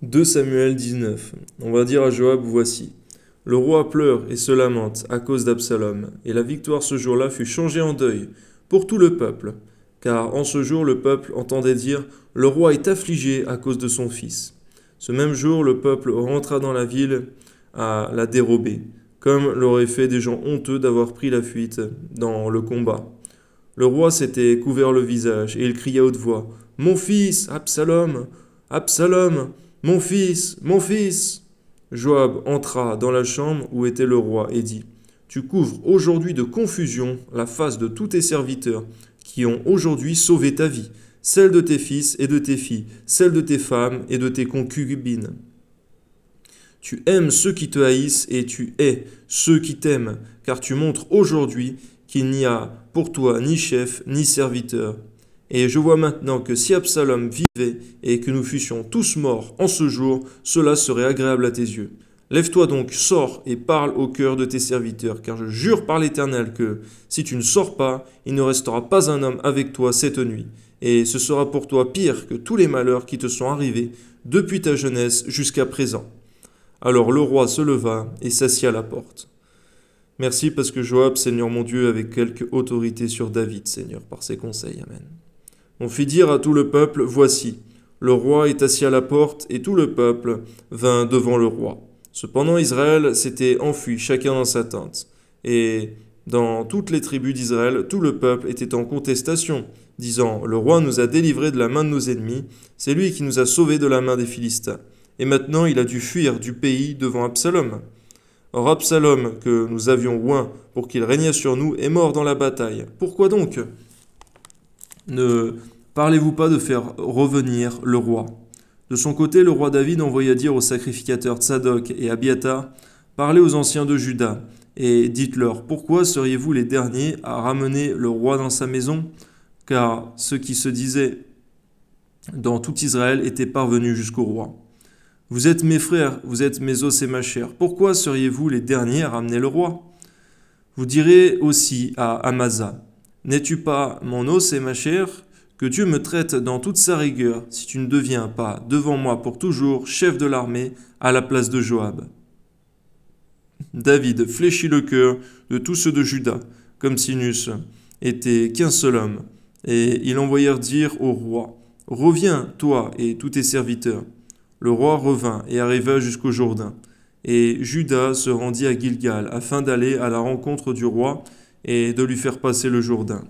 2 Samuel 19. On va dire à Joab, voici. Le roi pleure et se lamente à cause d'Absalom, et la victoire ce jour-là fut changée en deuil pour tout le peuple, car en ce jour le peuple entendait dire, le roi est affligé à cause de son fils. Ce même jour, le peuple rentra dans la ville à la dérober, comme l'auraient fait des gens honteux d'avoir pris la fuite dans le combat. Le roi s'était couvert le visage, et il cria à haute voix, mon fils, Absalom, Absalom, mon fils, mon fils. Joab entra dans la chambre où était le roi et dit, tu couvres aujourd'hui de confusion la face de tous tes serviteurs qui ont aujourd'hui sauvé ta vie, celle de tes fils et de tes filles, celle de tes femmes et de tes concubines. Tu aimes ceux qui te haïssent et tu hais ceux qui t'aiment, car tu montres aujourd'hui qu'il n'y a pour toi ni chef ni serviteur. Et je vois maintenant que si Absalom vivait et que nous fussions tous morts en ce jour, cela serait agréable à tes yeux. Lève-toi donc, sors et parle au cœur de tes serviteurs, car je jure par l'Éternel que, si tu ne sors pas, il ne restera pas un homme avec toi cette nuit. Et ce sera pour toi pire que tous les malheurs qui te sont arrivés depuis ta jeunesse jusqu'à présent. Alors le roi se leva et s'assit à la porte. Merci parce que Joab, Seigneur mon Dieu, avait quelque autorité sur David, Seigneur, par ses conseils. Amen. On fit dire à tout le peuple, voici, le roi est assis à la porte, et tout le peuple vint devant le roi. Cependant Israël s'était enfui, chacun dans sa tente. Et dans toutes les tribus d'Israël, tout le peuple était en contestation, disant, le roi nous a délivrés de la main de nos ennemis, c'est lui qui nous a sauvés de la main des Philistins. Et maintenant il a dû fuir du pays devant Absalom. Or Absalom, que nous avions oint pour qu'il régnât sur nous, est mort dans la bataille. Pourquoi donc ne parlez-vous pas de faire revenir le roi? De son côté, le roi David envoya dire aux sacrificateurs Tsadok et Abiatar, parlez aux anciens de Juda, et dites-leur, pourquoi seriez-vous les derniers à ramener le roi dans sa maison? Car ce qui se disait dans tout Israël était parvenu jusqu'au roi. Vous êtes mes frères, vous êtes mes os et ma chair. Pourquoi seriez-vous les derniers à ramener le roi? Vous direz aussi à Amasa, n'es-tu pas mon os et ma chair? Que Dieu me traite dans toute sa rigueur si tu ne deviens pas devant moi pour toujours chef de l'armée à la place de Joab. David fléchit le cœur de tous ceux de Juda, comme s'ils n'eussent été qu'un seul homme, et ils envoyèrent dire au roi, reviens, toi et tous tes serviteurs. Le roi revint et arriva jusqu'au Jourdain, et Juda se rendit à Gilgal afin d'aller à la rencontre du roi et de lui faire passer le Jourdain.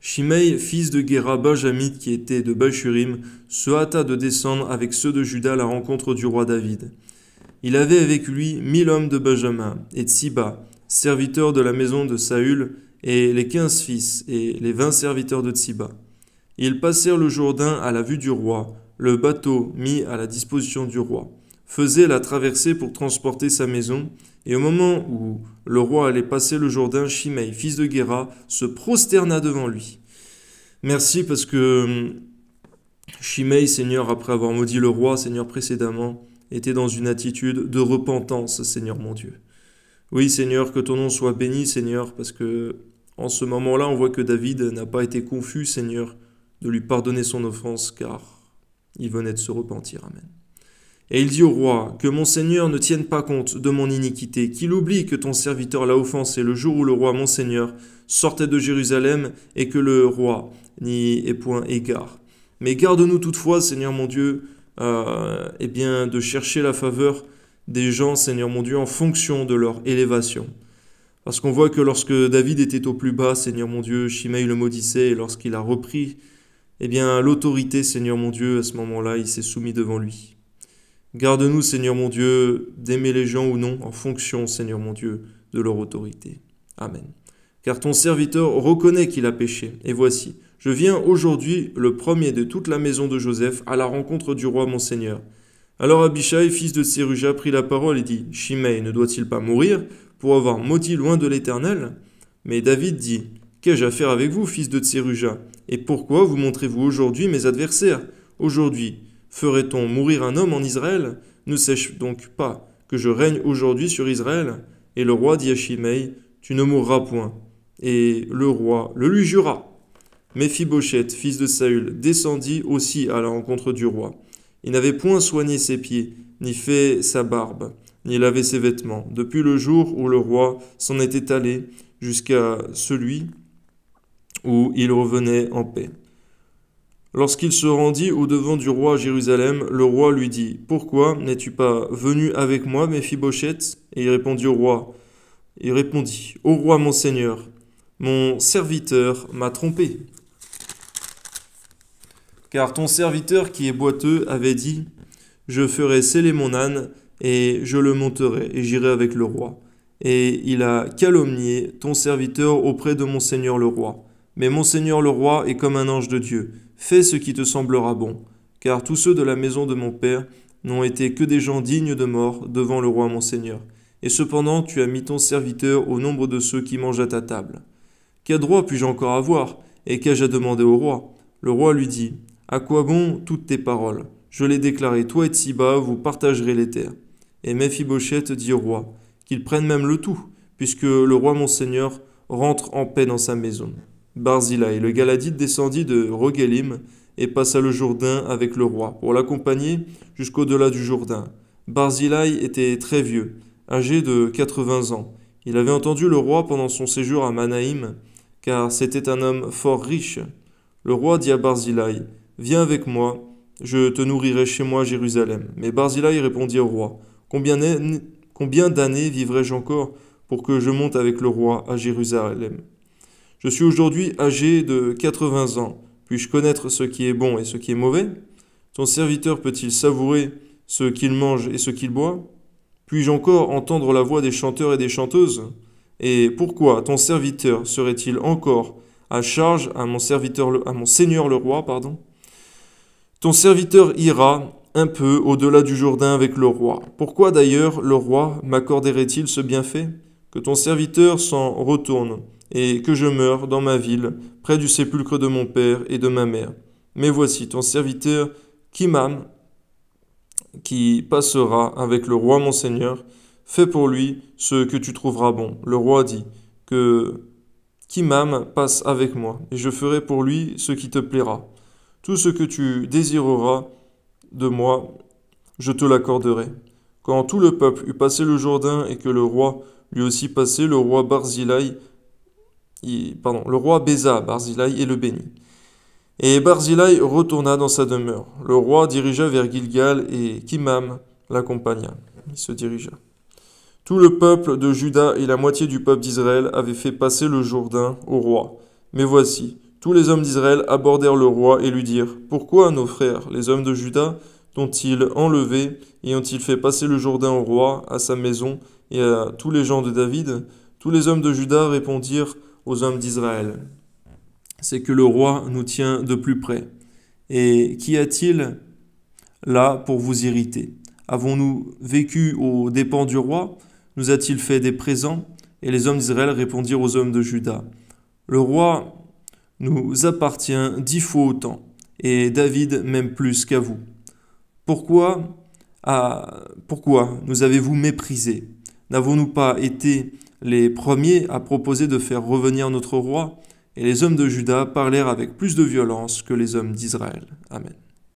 Shimei, fils de Géra benjamite qui était de Bachurim, se hâta de descendre avec ceux de Juda à la rencontre du roi David. Il avait avec lui 1000 hommes de Benjamin et Tsiba, serviteurs de la maison de Saül, et les 15 fils et les 20 serviteurs de Tsiba. Ils passèrent le Jourdain à la vue du roi. Le bateau mis à la disposition du roi faisait la traversée pour transporter sa maison, et au moment où le roi allait passer le Jourdain, Shimei, fils de Géra, se prosterna devant lui. Merci parce que Shimei, Seigneur, après avoir maudit le roi, Seigneur, précédemment, était dans une attitude de repentance, Seigneur mon Dieu. Oui, Seigneur, que ton nom soit béni, Seigneur, parce que en ce moment-là, on voit que David n'a pas été confus, Seigneur, de lui pardonner son offense, car il venait de se repentir. Amen. Et il dit au roi, que mon Seigneur ne tienne pas compte de mon iniquité, qu'il oublie que ton serviteur l'a offensé le jour où le roi, mon Seigneur, sortait de Jérusalem, et que le roi n'y ait point égard. Mais garde-nous toutefois, Seigneur mon Dieu, de chercher la faveur des gens, Seigneur mon Dieu, en fonction de leur élévation. Parce qu'on voit que lorsque David était au plus bas, Seigneur mon Dieu, Shimei le maudissait, et lorsqu'il a repris l'autorité, Seigneur mon Dieu, à ce moment-là, il s'est soumis devant lui. Garde-nous, Seigneur mon Dieu, d'aimer les gens ou non, en fonction, Seigneur mon Dieu, de leur autorité. Amen. Car ton serviteur reconnaît qu'il a péché. Et voici, je viens aujourd'hui, le premier de toute la maison de Joseph, à la rencontre du roi mon Seigneur. Alors Abishai, fils de Tseruja, prit la parole et dit, Shimei ne doit-il pas mourir pour avoir maudit loin de l'Éternel? Mais David dit, qu'ai-je à faire avec vous, fils de Tseruja? Et pourquoi vous montrez-vous aujourd'hui mes adversaires? Aujourd'hui, ferait-on mourir un homme en Israël? Ne sais-je donc pas que je règne aujourd'hui sur Israël? Et le roi dit à Shimei, tu ne mourras point. Et le roi le lui jura. Méphibosheth, fils de Saül, descendit aussi à la rencontre du roi. Il n'avait point soigné ses pieds, ni fait sa barbe, ni lavé ses vêtements, depuis le jour où le roi s'en était allé jusqu'à celui où il revenait en paix. Lorsqu'il se rendit au-devant du roi à Jérusalem, le roi lui dit, « Pourquoi n'es-tu pas venu avec moi, Méphibosheth ?» Et il répondit, « Ô roi mon seigneur, mon serviteur m'a trompé. Car ton serviteur qui est boiteux avait dit, « Je ferai sceller mon âne, et je le monterai, et j'irai avec le roi. » Et il a calomnié ton serviteur auprès de mon seigneur le roi. Mais mon seigneur le roi est comme un ange de Dieu. Fais ce qui te semblera bon, car tous ceux de la maison de mon père n'ont été que des gens dignes de mort devant le roi mon seigneur. Et cependant tu as mis ton serviteur au nombre de ceux qui mangent à ta table. Quel droit puis-je encore avoir, et qu'ai-je à demander au roi ? Le roi lui dit, « À quoi bon toutes tes paroles ? Je l'ai déclaré, toi et Tsiba, vous partagerez les terres. » Et Méphibosheth dit au roi, qu'il prenne même le tout, puisque le roi mon seigneur rentre en paix dans sa maison. Barzillai, le Galadite, descendit de Rogelim et passa le Jourdain avec le roi, pour l'accompagner jusqu'au-delà du Jourdain. Barzillai était très vieux, âgé de 80 ans. Il avait entendu le roi pendant son séjour à Manaïm, car c'était un homme fort riche. Le roi dit à Barzillai, « Viens avec moi, je te nourrirai chez moi à Jérusalem. » Mais Barzillai répondit au roi, « Combien d'années vivrai-je encore pour que je monte avec le roi à Jérusalem ? Je suis aujourd'hui âgé de 80 ans. Puis-je connaître ce qui est bon et ce qui est mauvais ? Ton serviteur peut-il savourer ce qu'il mange et ce qu'il boit ? Puis-je encore entendre la voix des chanteurs et des chanteuses ? Et pourquoi ton serviteur serait-il encore à charge à mon seigneur le roi, Ton serviteur ira un peu au-delà du Jourdain avec le roi. Pourquoi d'ailleurs le roi m'accorderait-il ce bienfait ? Que ton serviteur s'en retourne et que je meure dans ma ville, près du sépulcre de mon père et de ma mère. Mais voici ton serviteur Kimham, qui passera avec le roi mon seigneur. Fais pour lui ce que tu trouveras bon. Le roi dit, que Kimham passe avec moi, et je ferai pour lui ce qui te plaira. Tout ce que tu désireras de moi, je te l'accorderai. Quand tout le peuple eut passé le Jourdain et que le roi lui aussi passé, le roi baisa Barzillai et le bénit. Et Barzillai retourna dans sa demeure. Le roi dirigea vers Gilgal et Kimham l'accompagna. Il se dirigea. Tout le peuple de Juda et la moitié du peuple d'Israël avaient fait passer le Jourdain au roi. Mais voici, tous les hommes d'Israël abordèrent le roi et lui dirent, « Pourquoi nos frères, les hommes de Juda, t'ont-ils enlevé et ont-ils fait passer le Jourdain au roi, à sa maison et à tous les gens de David ?» Tous les hommes de Juda répondirent aux hommes d'Israël, « C'est que le roi nous tient de plus près. Et qu'y a-t-il là pour vous irriter? Avons-nous vécu aux dépens du roi? Nous a-t-il fait des présents ?» Et les hommes d'Israël répondirent aux hommes de Juda, « Le roi nous appartient 10 fois autant, et David même plus qu'à vous. Pourquoi nous avez-vous méprisés? N'avons-nous pas été les premiers à proposer de faire revenir notre roi ?» Et les hommes de Juda parlèrent avec plus de violence que les hommes d'Israël. Amen.